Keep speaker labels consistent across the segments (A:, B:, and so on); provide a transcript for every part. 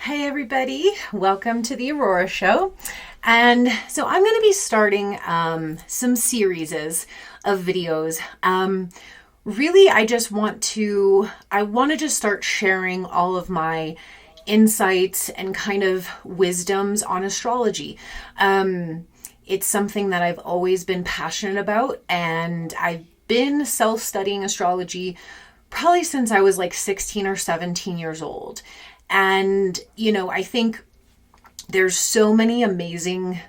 A: Hey everybody, welcome to the Aurora Show. And so I'm going to be starting some series of videos. Really, I want to just start sharing all of my insights and kind of wisdoms on astrology. It's something that I've always been passionate about, and I've been self-studying astrology probably since I was like 16 or 17 years old. And, I think there's so many amazing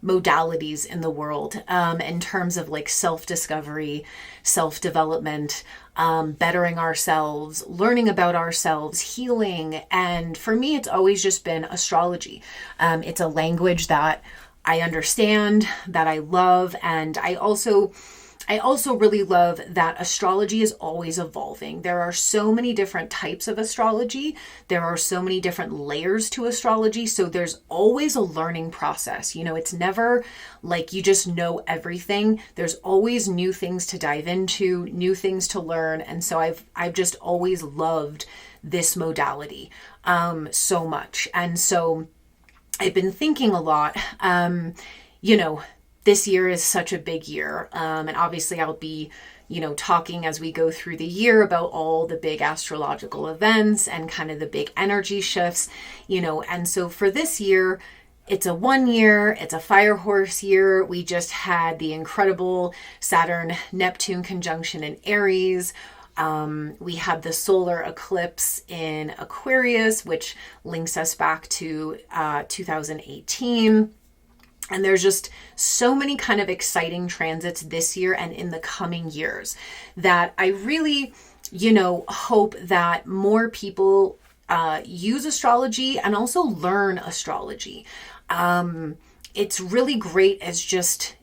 A: modalities in the world in terms of like self-discovery, self-development, bettering ourselves, learning about ourselves, healing. And for me, it's always just been astrology. It's a language that I understand, that I love, and I also really love that astrology is always evolving. There are so many different types of astrology. There are so many different layers to astrology. So there's always a learning process. It's never like you just know everything. There's always new things to dive into, new things to learn. And so I've just always loved this modality so much. And so I've been thinking a lot, this year is such a big year. And obviously I'll be, talking as we go through the year about all the big astrological events and kind of the big energy shifts, and so for this year, it's a 1 year, it's a fire horse year. We just had the incredible Saturn-Neptune conjunction in Aries. We had the solar eclipse in Aquarius, which links us back to 2018. And there's just so many kind of exciting transits this year and in the coming years that I really, hope that more people use astrology and also learn astrology. It's really great as just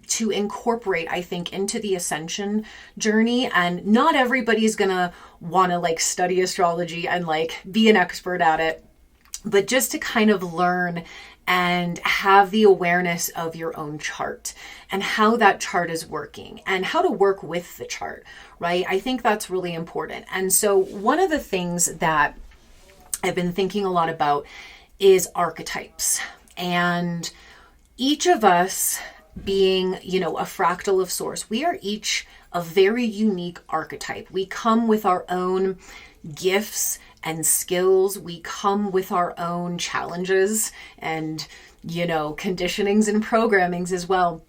A: to incorporate, I think, into the ascension journey. And not everybody's gonna want to like study astrology and like be an expert at it, but just to kind of learn and have the awareness of your own chart and how that chart is working and how to work with the chart, right? I think that's really important. And so one of the things that I've been thinking a lot about is archetypes, and each of us being, a fractal of source, we are each a very unique archetype. We come with our own gifts and skills. We come with our own challenges and, conditionings and programmings as well.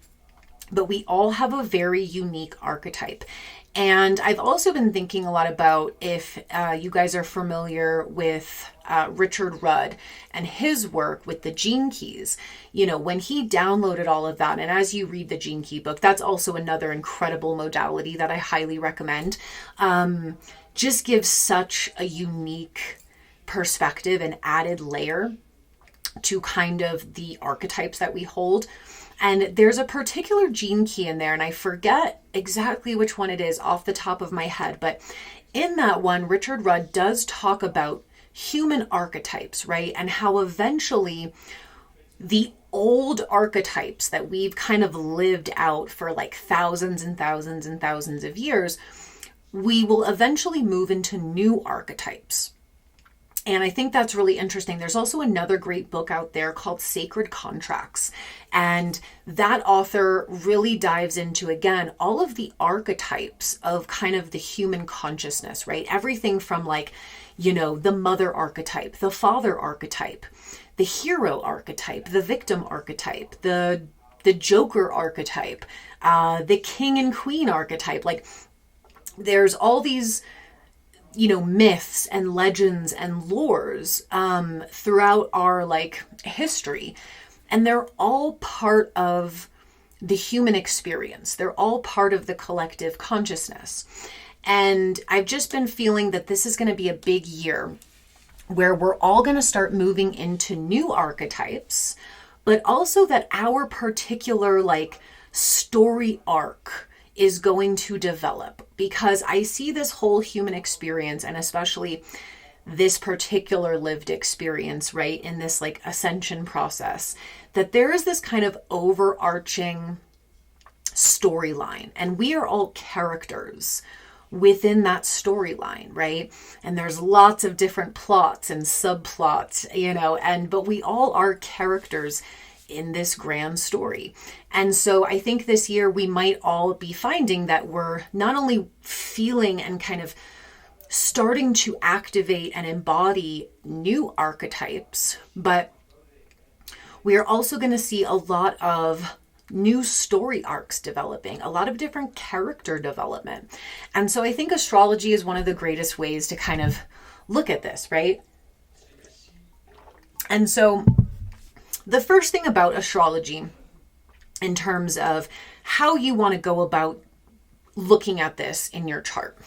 A: But we all have a very unique archetype. And I've also been thinking a lot about if you guys are familiar with Richard Rudd and his work with the Gene Keys. When he downloaded all of that, and as you read the Gene Key book, that's also another incredible modality that I highly recommend. Just gives such a unique perspective and added layer to kind of the archetypes that we hold. And there's a particular gene key in there, and I forget exactly which one it is off the top of my head, but in that one, Richard Rudd does talk about human archetypes, right? And how eventually the old archetypes that we've kind of lived out for like thousands and thousands and thousands of years, we will eventually move into new archetypes. And I think that's really interesting. There's also another great book out there called Sacred Contracts. And that author really dives into, again, all of the archetypes of kind of the human consciousness, right? Everything from like, the mother archetype, the father archetype, the hero archetype, the victim archetype, the joker archetype, the king and queen archetype. Like, there's all these, myths and legends and lores throughout our like history. And they're all part of the human experience. They're all part of the collective consciousness. And I've just been feeling that this is going to be a big year where we're all going to start moving into new archetypes, but also that our particular like story arc is going to develop, because I see this whole human experience, and especially this particular lived experience, right, in this like ascension process, that there is this kind of overarching storyline, and we are all characters within that storyline, right? And there's lots of different plots and subplots, but we all are characters in this grand story. And so I think this year we might all be finding that we're not only feeling and kind of starting to activate and embody new archetypes, but we are also going to see a lot of new story arcs developing, a lot of different character development. And so I think astrology is one of the greatest ways to kind of look at this, right? And so the first thing about astrology in terms of how you want to go about looking at this in your chart,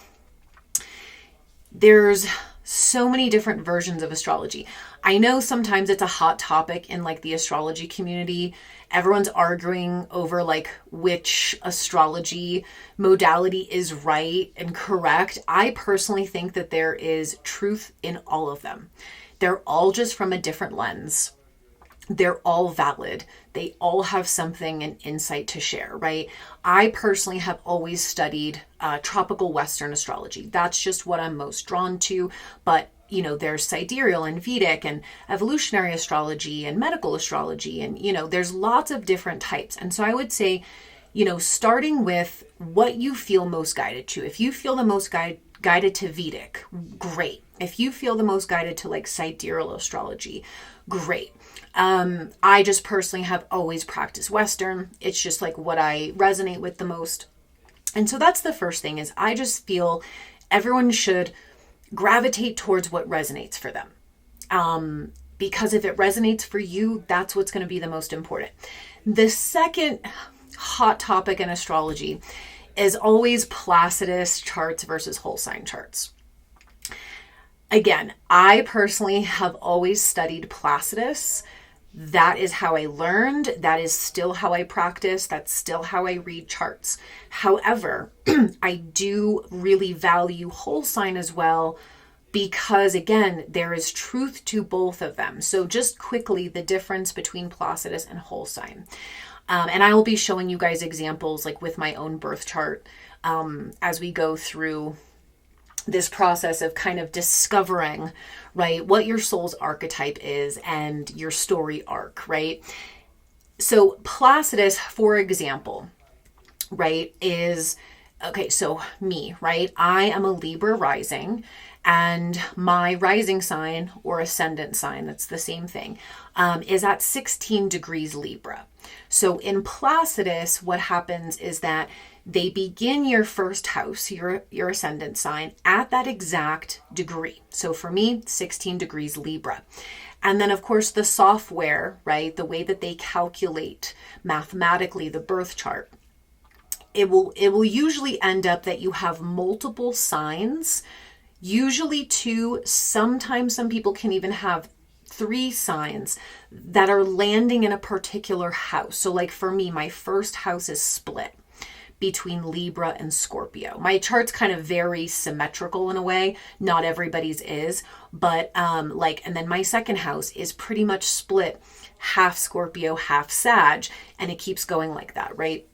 A: there's so many different versions of astrology. I know sometimes it's a hot topic in like the astrology community. Everyone's arguing over like which astrology modality is right and correct. I personally think that there is truth in all of them. They're all just from a different lens. They're all valid. They all have something and insight to share, right? I personally have always studied tropical Western astrology. That's just what I'm most drawn to. But, there's sidereal and Vedic and evolutionary astrology and medical astrology. And, there's lots of different types. And so I would say, starting with what you feel most guided to. If you feel the most guided to Vedic, great. If you feel the most guided to like sidereal astrology, great. I just personally have always practiced Western. It's just like what I resonate with the most. And so that's the first thing is I just feel everyone should gravitate towards what resonates for them. Because if it resonates for you, that's what's going to be the most important. The second hot topic in astrology is always Placidus charts versus whole sign charts. Again, I personally have always studied Placidus. That is how I learned. That is still how I practice. That's still how I read charts. However, I do really value whole sign as well because, again, there is truth to both of them. So just quickly, the difference between Placidus and whole sign. And I will be showing you guys examples like with my own birth chart as we go through this process of kind of discovering, right, what your soul's archetype is and your story arc, right? So Placidus, for example, right, is, okay, so me, right, I am a Libra rising and my rising sign or ascendant sign, that's the same thing, is at 16 degrees Libra. So in Placidus, what happens is that they begin your first house, your ascendant sign, at that exact degree. So for me, 16 degrees Libra. And then, of course, the software, right, the way that they calculate mathematically the birth chart, it will usually end up that you have multiple signs, usually two, sometimes some people can even have 3 signs that are landing in a particular house. So like for me, my first house is split between Libra and Scorpio. My chart's kind of very symmetrical in a way. Not everybody's is, but and then my second house is pretty much split half Scorpio, half Sag, and it keeps going like that, right?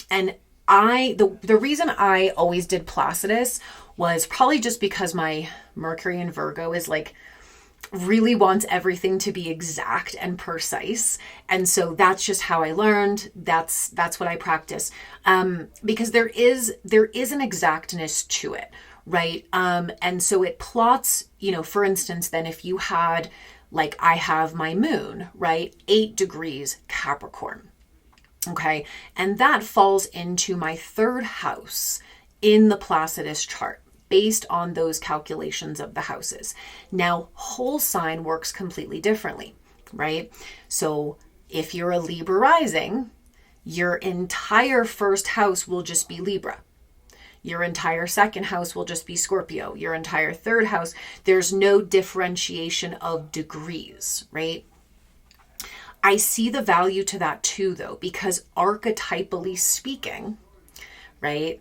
A: And the reason I always did Placidus was probably just because my Mercury in Virgo is like really wants everything to be exact and precise. And so that's just how I learned. That's what I practice. Because there is an exactness to it, right? And so it plots, for instance, then if you had, like I have my moon, right? 8 degrees Capricorn. Okay. And that falls into my 3rd house in the Placidus chart, based on those calculations of the houses. Now, whole sign works completely differently, right? So if you're a Libra rising, your entire first house will just be Libra. Your entire second house will just be Scorpio. Your entire third house, there's no differentiation of degrees, right? I see the value to that too, though, because archetypally speaking, right,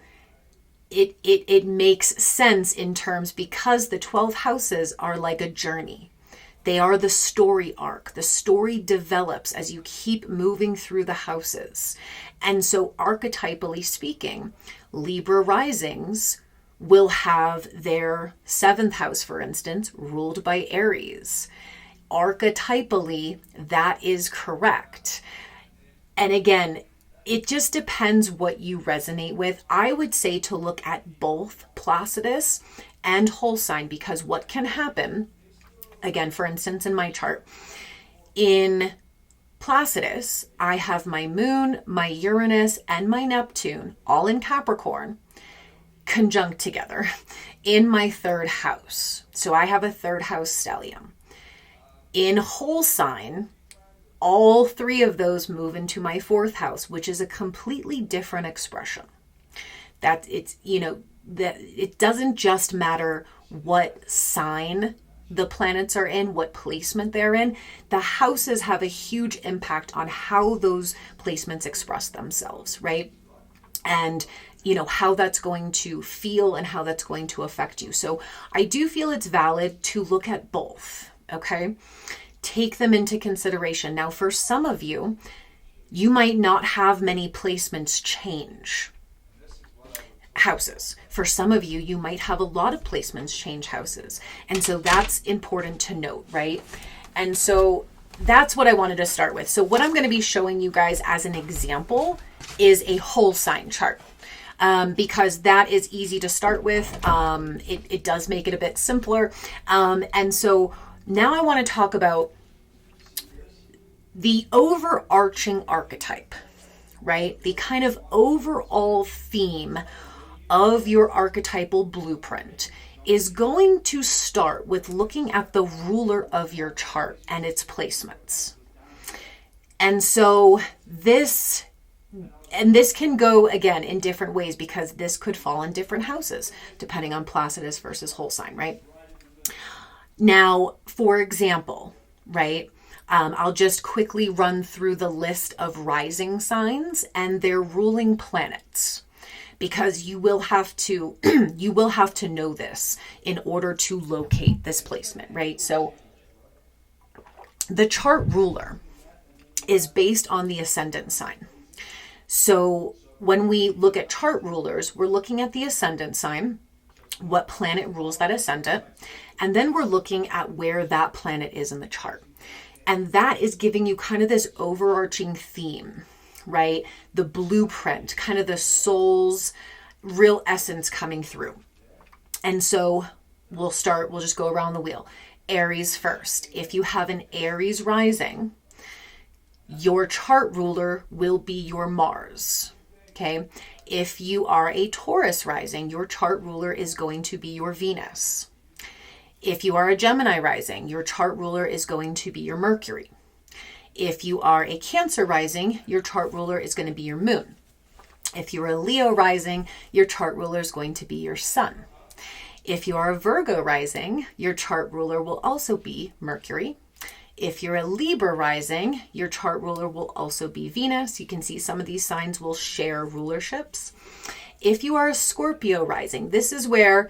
A: it makes sense in terms because the 12 houses are like a journey. They are the story arc. The story develops as you keep moving through the houses. And so archetypally speaking, Libra risings will have their 7th house, for instance, ruled by Aries. Archetypally, that is correct. And again, it just depends what you resonate with. I would say to look at both Placidus and whole sign, because what can happen, again, for instance, in my chart, in Placidus, I have my moon, my Uranus, and my Neptune all in Capricorn conjunct together in my 3rd house. So I have a 3rd house stellium. In whole sign, all 3 of those move into my 4th house, which is a completely different expression. That it's, that it doesn't just matter what sign the planets are in, what placement they're in. The houses have a huge impact on how those placements express themselves, right? And how that's going to feel and how that's going to affect you. So I do feel it's valid to look at both, okay? Take them into consideration. Now, for some of you, you might not have many placements change houses. For some of you, you might have a lot of placements change houses. And so that's important to note, right? And so that's what I wanted to start with. So what I'm going to be showing you guys as an example is a whole sign chart. Because that is easy to start with. It does make it a bit simpler. And so now I want to talk about the overarching archetype, right? The kind of overall theme of your archetypal blueprint is going to start with looking at the ruler of your chart and its placements. And so this can go, again, in different ways, because this could fall in different houses, depending on Placidus versus whole sign, right? Now, for example, right, I'll just quickly run through the list of rising signs and their ruling planets, because you will have to know this in order to locate this placement, right? So the chart ruler is based on the ascendant sign. So when we look at chart rulers, we're looking at the ascendant sign, what planet rules that ascendant, and then we're looking at where that planet is in the chart. And that is giving you kind of this overarching theme, right? The blueprint, kind of the soul's real essence coming through. And so we'll just go around the wheel. Aries first. If you have an Aries rising, your chart ruler will be your Mars, okay? If you are a Taurus rising, your chart ruler is going to be your Venus. If you are a Gemini rising, your chart ruler is going to be your Mercury. If you are a Cancer rising, your chart ruler is going to be your Moon. If you're a Leo rising, your chart ruler is going to be your Sun. If you are a Virgo rising, your chart ruler will also be Mercury. If you're a Libra rising, your chart ruler will also be Venus. You can see some of these signs will share rulerships. If you are a Scorpio rising, this is where,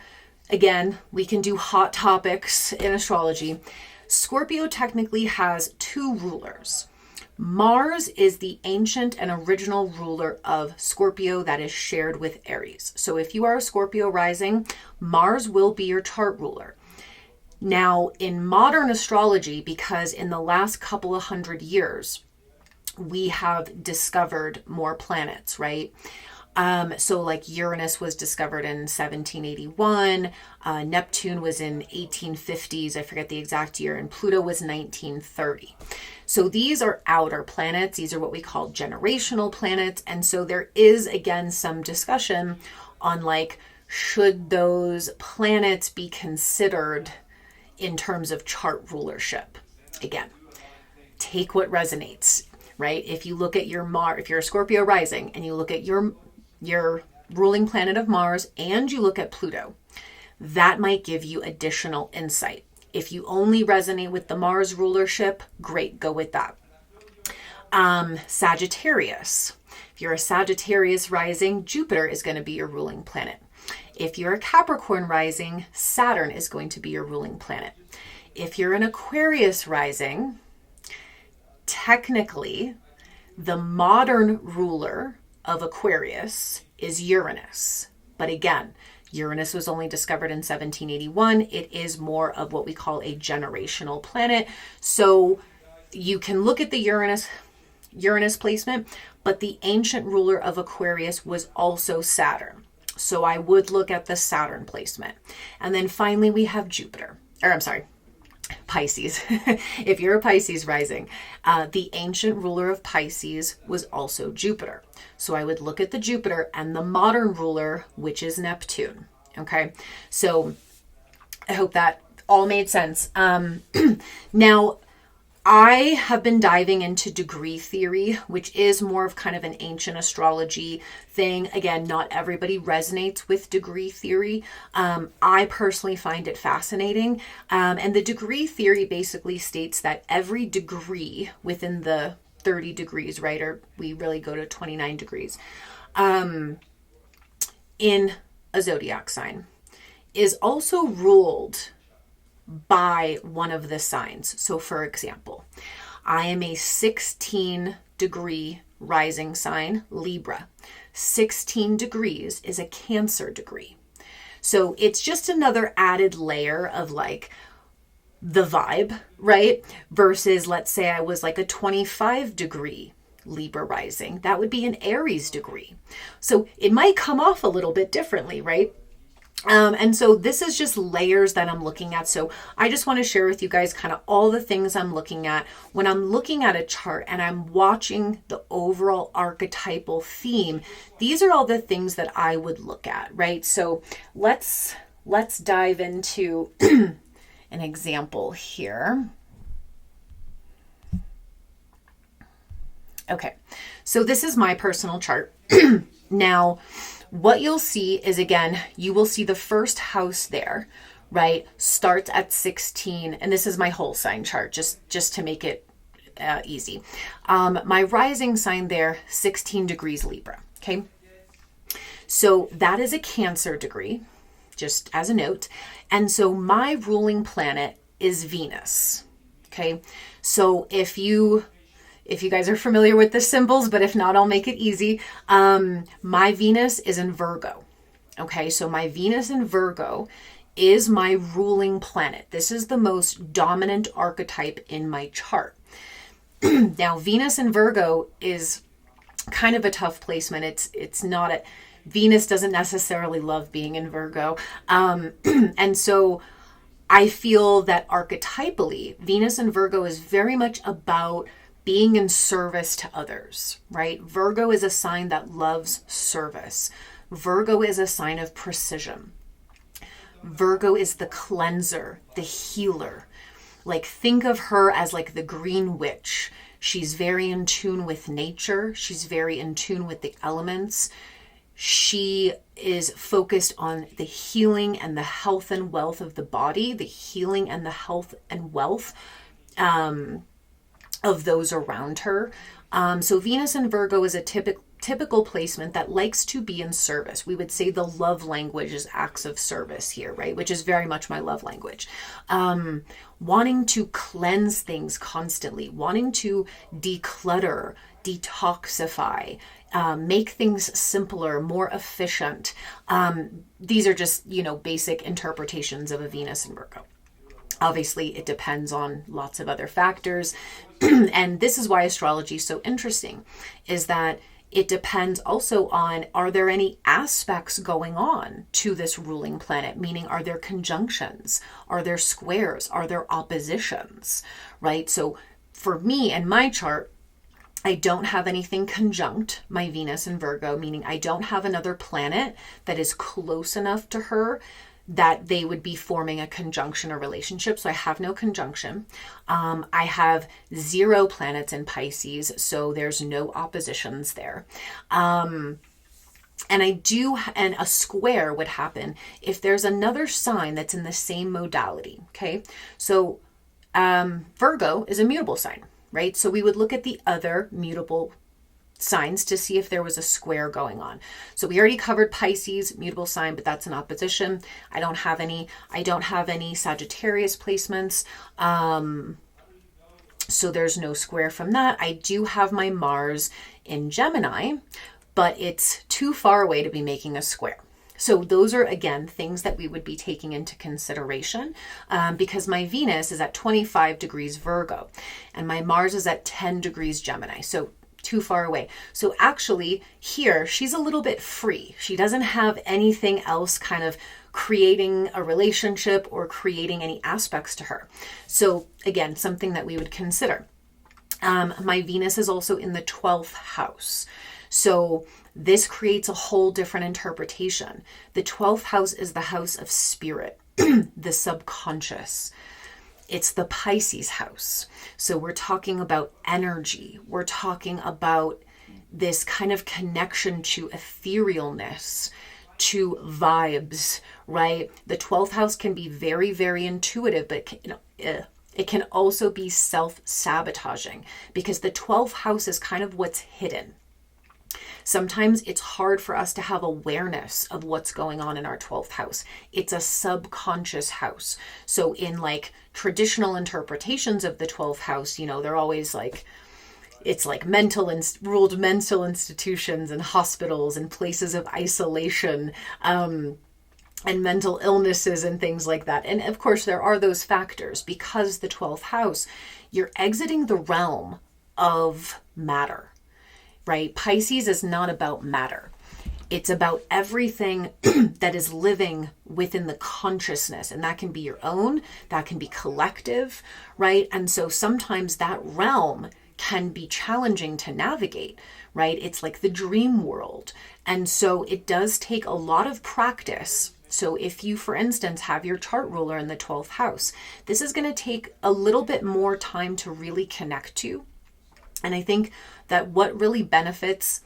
A: again, we can do hot topics in astrology. Scorpio technically has 2 rulers. Mars is the ancient and original ruler of Scorpio that is shared with Aries. So if you are a Scorpio rising, Mars will be your chart ruler. Now, in modern astrology, because in the last couple of 100 years, we have discovered more planets, right? So like Uranus was discovered in 1781, Neptune was in 1850s, I forget the exact year, and Pluto was 1930. So these are outer planets. These are what we call generational planets. And so there is, again, some discussion on like, should those planets be considered in terms of chart rulership? Again, take what resonates, right? If you look at your Mars, if you're a Scorpio rising and you look at your ruling planet of Mars and you look at Pluto, that might give you additional insight. If you only resonate with the Mars rulership, great, go with that. Sagittarius. If you're a Sagittarius rising, Jupiter is going to be your ruling planet. If you're a Capricorn rising, Saturn is going to be your ruling planet. If you're an Aquarius rising, technically, the modern ruler of Aquarius is Uranus. But again, Uranus was only discovered in 1781. It is more of what we call a generational planet. So you can look at the Uranus placement, but the ancient ruler of Aquarius was also Saturn. So I would look at the Saturn placement. And then finally we have Pisces. If you're a Pisces rising, the ancient ruler of Pisces was also Jupiter. So I would look at the Jupiter and the modern ruler, which is Neptune. Okay. So I hope that all made sense. Now, I have been diving into degree theory, which is more of kind of an ancient astrology thing. Again, not everybody resonates with degree theory. I personally find it fascinating. And the degree theory basically states that every degree within the 30 degrees, right? Or we really go to 29 degrees, in a zodiac sign is also ruled by one of the signs. So for example, I am a 16 degree rising sign, Libra. 16 degrees is a Cancer degree. So it's just another added layer of like the vibe, right? Versus let's say I was like a 25 degree Libra rising. That would be an Aries degree. So it might come off a little bit differently, right? And so this is just layers that I'm looking at. So I just want to share with you guys kind of all the things I'm looking at when I'm looking at a chart and I'm watching the overall archetypal theme. These are all the things that I would look at, right? So let's dive into an example here. Okay, so this is my personal chart. Now, what you'll see is, again, you will see the first house there, right? Starts at 16, and this is my whole sign chart, just to make it easy. My rising sign there, 16 degrees Libra, okay? So that is a Cancer degree, just as a note. And so my ruling planet is Venus, okay? So if you guys are familiar with the symbols, but if not, I'll make it easy. My Venus is in Virgo. Okay, so my Venus in Virgo is my ruling planet. This is the most dominant archetype in my chart. Now, Venus in Virgo is kind of a tough placement. It's not a, Venus doesn't necessarily love being in Virgo. And so I feel that archetypally, Venus in Virgo is very much about being in service to others, right? Virgo is a sign that loves service. Virgo is a sign of precision. Virgo is the cleanser, the healer. Like, think of her as like the green witch. She's very in tune with nature. She's very in tune with the elements. She is focused on the healing and the health and wealth of the body, the healing and the health and wealth of those around her. So Venus in Virgo is a typical placement that likes to be in service. We would say the love language is acts of service here, right? Which is very much my love language. Wanting to cleanse things constantly, wanting to declutter, detoxify, make things simpler, more efficient. These are just, basic interpretations of a Venus in Virgo. Obviously, it depends on lots of other factors. And this is why astrology is so interesting, is that it depends also on, are there any aspects going on to this ruling planet? Meaning, are there conjunctions? Are there squares? Are there oppositions? Right? So for me and my chart, I don't have anything conjunct my Venus in Virgo, meaning I don't have another planet that is close enough to her that they would be forming a conjunction or relationship. So I have no conjunction. I have 0 planets in Pisces, so there's no oppositions there. And a square would happen if there's another sign that's in the same modality, okay? So Virgo is a mutable sign, right? So we would look at the other mutable signs to see if there was a square going on. So we already covered Pisces, mutable sign, but that's an opposition. I don't have any Sagittarius placements. So there's no square from that. I do have my Mars in Gemini, but it's too far away to be making a square. So those are, again, things that we would be taking into consideration, because my Venus is at 25 degrees Virgo and my Mars is at 10 degrees Gemini. So too far away. So actually here, she's a little bit free. She doesn't have anything else kind of creating a relationship or creating any aspects to her. So again, something that we would consider. My Venus is also in the 12th house. So this creates a whole different interpretation. The 12th house is the house of spirit, the subconscious. It's the Pisces house. So we're talking about energy. We're talking about this kind of connection to etherealness, to vibes, right? The 12th house can be very, very intuitive, but it can also be self-sabotaging, because the 12th house is kind of what's hidden. Sometimes it's hard for us to have awareness of what's going on in our 12th house. It's a subconscious house. So in like traditional interpretations of the 12th house, they're always like, it's like ruled mental institutions and hospitals and places of isolation, and mental illnesses and things like that. And of course there are those factors, because the 12th house, you're exiting the realm of matter. Right? Pisces is not about matter. It's about everything that is living within the consciousness. And that can be your own, that can be collective, right? And so sometimes that realm can be challenging to navigate, right? It's like the dream world. And so it does take a lot of practice. So if you, for instance, have your chart ruler in the 12th house, this is going to take a little bit more time to really connect to. And I think that what really benefits,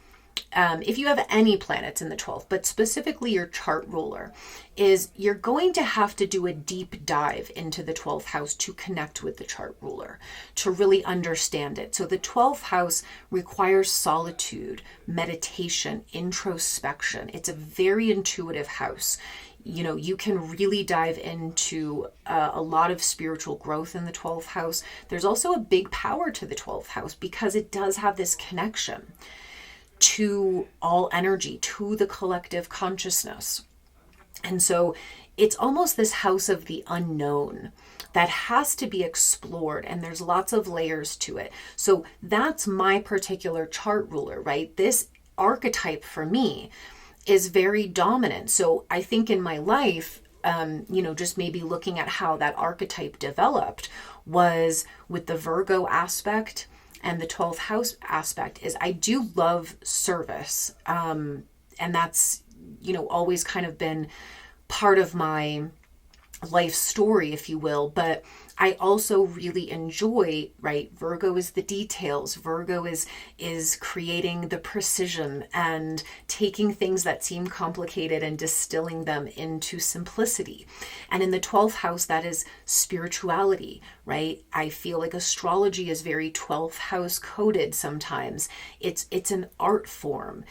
A: if you have any planets in the 12th, but specifically your chart ruler, is you're going to have to do a deep dive into the 12th house to connect with the chart ruler, to really understand it. So the 12th house requires solitude, meditation, introspection. It's a very intuitive house. You can really dive into a lot of spiritual growth in the 12th house. There's also a big power to the 12th house, because it does have this connection to all energy, to the collective consciousness. And so it's almost this house of the unknown that has to be explored, and there's lots of layers to it. So that's my particular chart ruler, right? This archetype for me is very dominant. So I think in my life, just maybe looking at how that archetype developed was with the Virgo aspect and the 12th house aspect, is I do love service. And that's, always kind of been part of my life story, if you will. But I also really enjoy, right? Virgo is the details. Virgo is creating the precision and taking things that seem complicated and distilling them into simplicity. And in the 12th house, that is spirituality, right? I feel like astrology is very 12th house coded sometimes. It's an art form.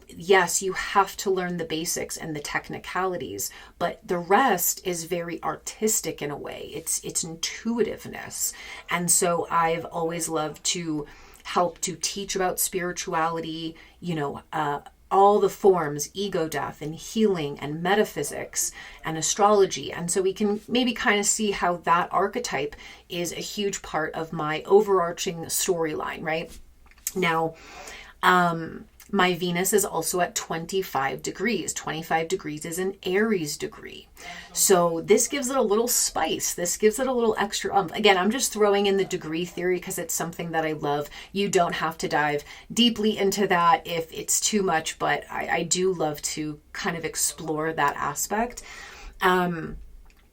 A: Yes, you have to learn the basics and the technicalities, but the rest is very artistic in a way. It's intuitiveness. And so I've always loved to help to teach about spirituality, all the forms, ego death and healing and metaphysics and astrology. And so we can maybe kind of see how that archetype is a huge part of my overarching storyline, right? Now, my Venus is also at 25 degrees. 25 degrees is an Aries degree. So this gives it a little spice. This gives it a little extra oomph. Again, I'm just throwing in the degree theory because it's something that I love. You don't have to dive deeply into that if it's too much, but I do love to kind of explore that aspect. And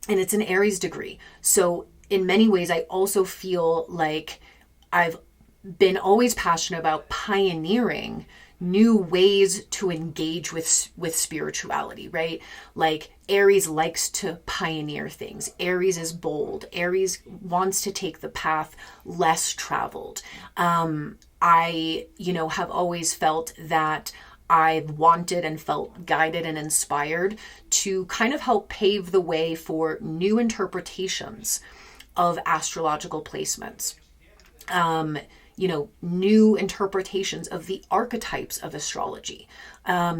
A: it's an Aries degree. So in many ways, I also feel like I've been always passionate about pioneering new ways to engage with spirituality, right? Like Aries likes to pioneer things. Aries is bold. Aries wants to take the path less traveled. I, have always felt that I've wanted and felt guided and inspired to kind of help pave the way for new interpretations of astrological placements. New interpretations of the archetypes of astrology,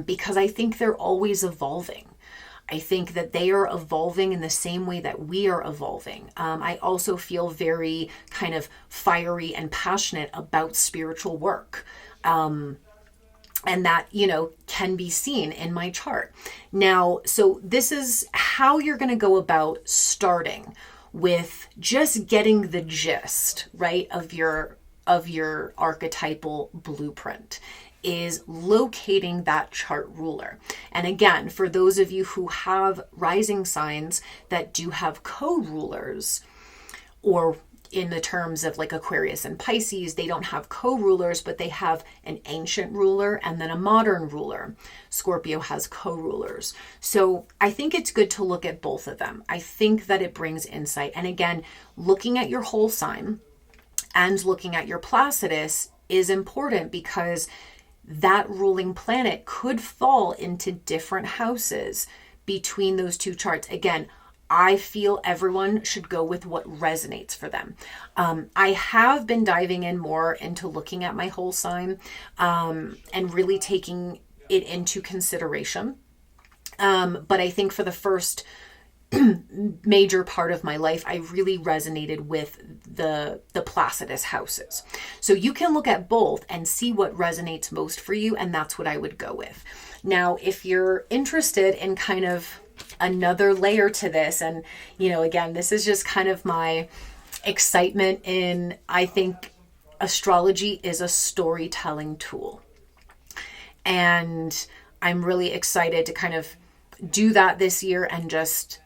A: because I think they're always evolving. I think that they are evolving in the same way that we are evolving. I also feel very kind of fiery and passionate about spiritual work. And that, can be seen in my chart. Now, so this is how you're going to go about starting with just getting the gist, right, of your archetypal blueprint, is locating that chart ruler. And again, for those of you who have rising signs that do have co-rulers, or in the terms of like Aquarius and Pisces, they don't have co-rulers, but they have an ancient ruler and then a modern ruler. Scorpio has co-rulers. So I think it's good to look at both of them. I think that it brings insight. And again, looking at your whole sign and looking at your Placidus is important, because that ruling planet could fall into different houses between those two charts. Again, I feel everyone should go with what resonates for them. I have been diving in more into looking at my whole sign and really taking it into consideration. But I think for the first major part of my life, I really resonated with the Placidus houses. So you can look at both and see what resonates most for you, and that's what I would go with. Now, if you're interested in kind of another layer to this, and again, this is just kind of my excitement in, I think astrology is a storytelling tool, and I'm really excited to kind of do that this year and just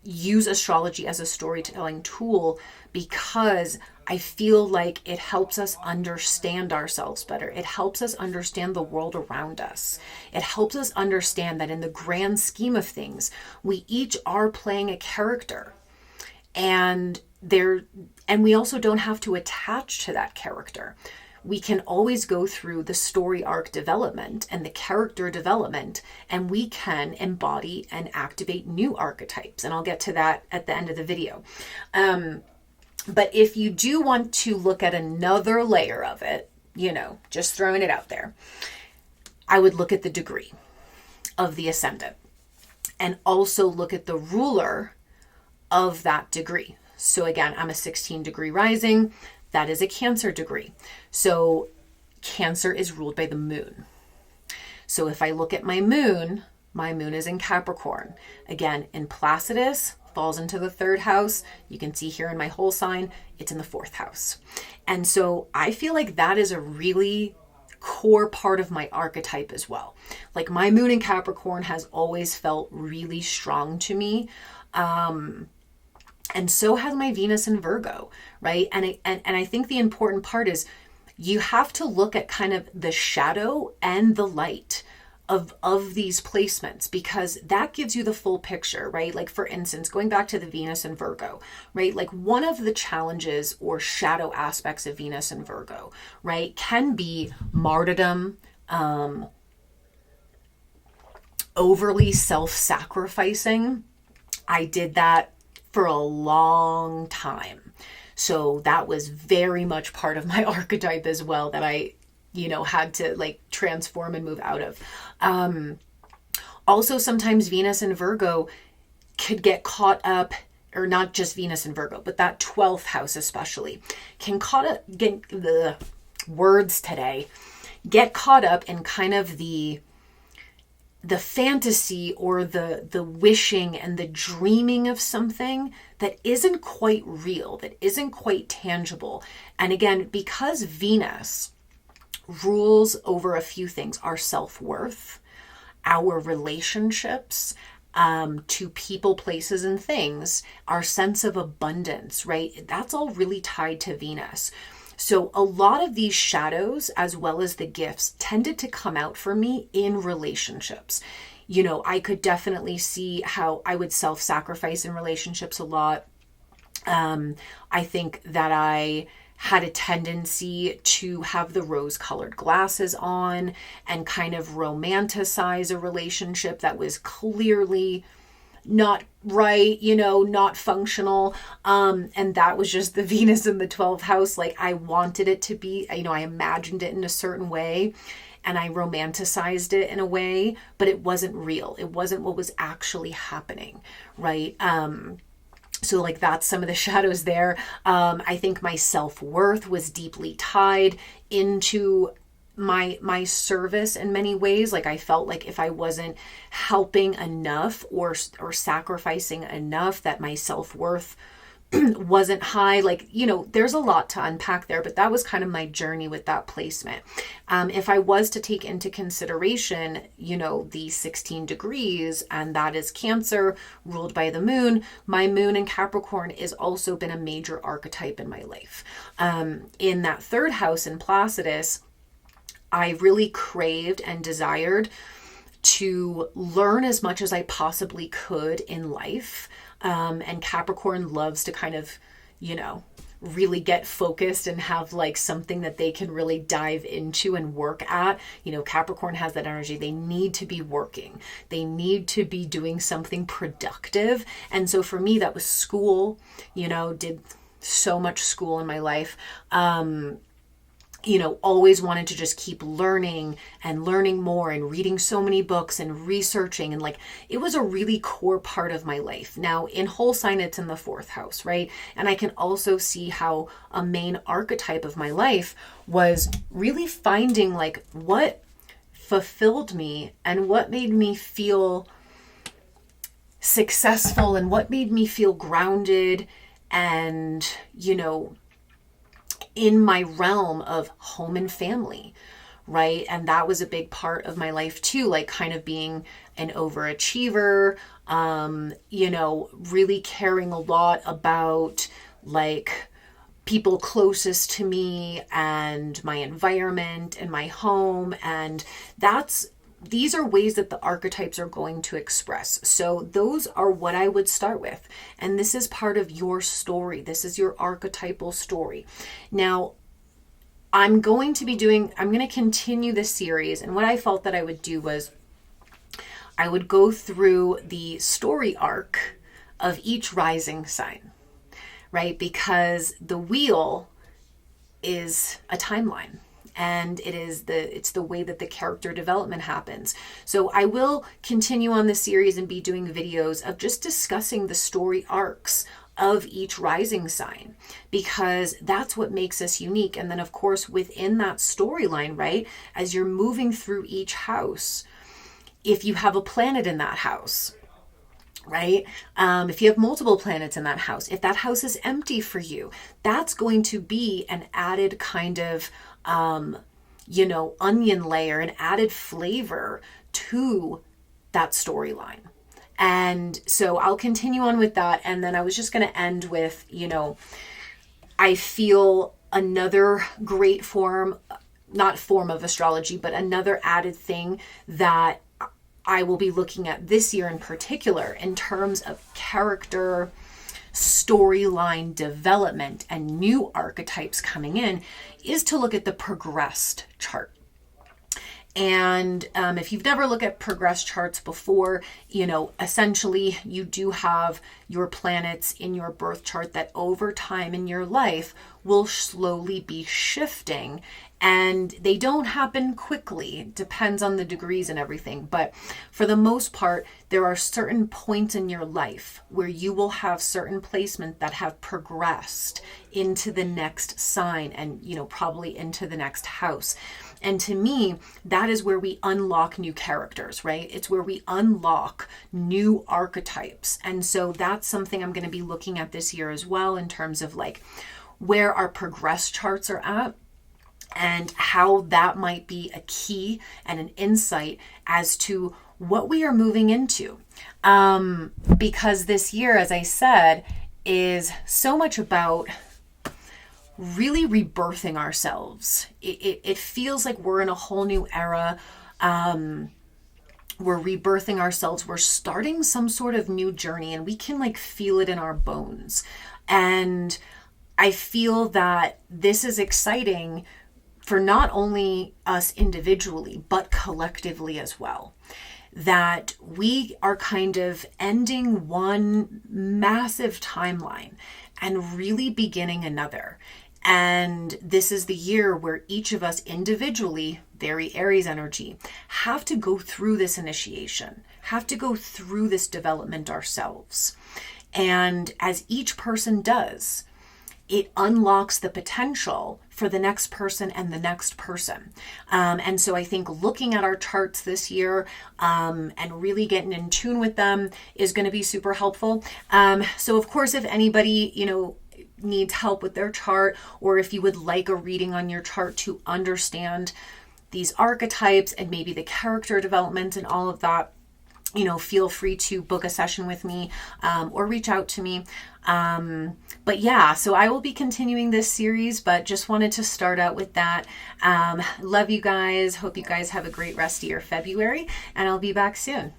A: use astrology as a storytelling tool, because I feel like it helps us understand ourselves better. It helps us understand the world around us. It helps us understand that in the grand scheme of things, we each are playing a character, and we also don't have to attach to that character. We can always go through the story arc development and the character development, and we can embody and activate new archetypes. And I'll get to that at the end of the video. But if you do want to look at another layer of it, just throwing it out there, I would look at the degree of the ascendant and also look at the ruler of that degree. So again, I'm a 16 degree rising. That is a Cancer degree. So Cancer is ruled by the moon. So if I look at my moon is in Capricorn. Again, in Placidus, falls into the 3rd house. You can see here in my whole sign, it's in the 4th house. And so I feel like that is a really core part of my archetype as well. Like my moon in Capricorn has always felt really strong to me. And so has my Venus in Virgo, right? And I think the important part is you have to look at kind of the shadow and the light of these placements, because that gives you the full picture, right? Like for instance, going back to the Venus and Virgo, right? Like one of the challenges or shadow aspects of Venus and Virgo, right, can be martyrdom, overly self-sacrificing. I did that for a long time. So that was very much part of my archetype as well, that I had to like transform and move out of. Also, sometimes Venus and Virgo could get caught up, or not just Venus and Virgo, but that 12th house especially can get the words today, get caught up in kind of the fantasy or the wishing and the dreaming of something that isn't quite real, that isn't quite tangible. And again, because Venus rules over a few things, our self-worth, our relationships to people, places, and things, our sense of abundance, right? That's all really tied to Venus. So a lot of these shadows, as well as the gifts, tended to come out for me in relationships. I could definitely see how I would self-sacrifice in relationships a lot. I think that I had a tendency to have the rose-colored glasses on and kind of romanticize a relationship that was clearly not right, not functional. And that was just the Venus in the 12th house. Like I wanted it to be, I imagined it in a certain way. and I romanticized it in a way, but it wasn't real. It wasn't what was actually happening, right? So like that's some of the shadows there. I think my self-worth was deeply tied into my service in many ways. Like I felt like if I wasn't helping enough or sacrificing enough, that my self-worth wasn't high. Like, there's a lot to unpack there, but that was kind of my journey with that placement. If I was to take into consideration, the 16 degrees, and that is Cancer ruled by the moon, my moon in Capricorn has also been a major archetype in my life. In that third house in Placidus, I really craved and desired to learn as much as I possibly could in life. And Capricorn loves to kind of, really get focused and have like something that they can really dive into and work at. Capricorn has that energy. They need to be working. They need to be doing something productive. And so for me, that was school, did so much school in my life. Always wanted to just keep learning and learning more and reading so many books and researching. And like, it was a really core part of my life. Now in whole sign, it's in the fourth house, right? And I can also see how a main archetype of my life was really finding like what fulfilled me and what made me feel successful and what made me feel grounded and, in my realm of home and family, right? And that was a big part of my life too, like kind of being an overachiever, really caring a lot about like people closest to me and my environment and my home. And these are ways that the archetypes are going to express. So those are what I would start with. And this is part of your story. This is your archetypal story. Now, I'm going to continue this series. And what I felt that I would do was I would go through the story arc of each rising sign, right? Because the wheel is a timeline. And it's the way that the character development happens. So I will continue on this series and be doing videos of just discussing the story arcs of each rising sign, because that's what makes us unique. And then of course, within that storyline, right, as you're moving through each house, if you have a planet in that house, right? If you have multiple planets in that house, if that house is empty for you, that's going to be an added kind of onion layer, an added flavor to that storyline. And so I'll continue on with that. And then I was just going to end with, I feel another great not form of astrology, but another added thing that I will be looking at this year in particular in terms of character, storyline development, and new archetypes coming in is to look at the progressed chart. And if you've never looked at progressed charts before, essentially you do have your planets in your birth chart that over time in your life will slowly be shifting. And they don't happen quickly. It depends on the degrees and everything. But for the most part, there are certain points in your life where you will have certain placements that have progressed into the next sign and, probably into the next house. And to me, that is where we unlock new characters, right? It's where we unlock new archetypes. And so that's something I'm going to be looking at this year as well, in terms of like where our progress charts are at, and how that might be a key and an insight as to what we are moving into. Because this year, as I said, is so much about really rebirthing ourselves. It feels like we're in a whole new era. We're rebirthing ourselves. We're starting some sort of new journey, and we can like feel it in our bones. And I feel that this is exciting for not only us individually, but collectively as well. That we are kind of ending one massive timeline and really beginning another. And this is the year where each of us individually, very Aries energy, have to go through this initiation, have to go through this development ourselves. And as each person does, it unlocks the potential for the next person and the next person. And so I think looking at our charts this year and really getting in tune with them is going to be super helpful. So of course, if anybody, needs help with their chart, or if you would like a reading on your chart to understand these archetypes and maybe the character development and all of that, feel free to book a session with me or reach out to me. But yeah, so I will be continuing this series, but just wanted to start out with that. Love you guys. Hope you guys have a great rest of your February, and I'll be back soon.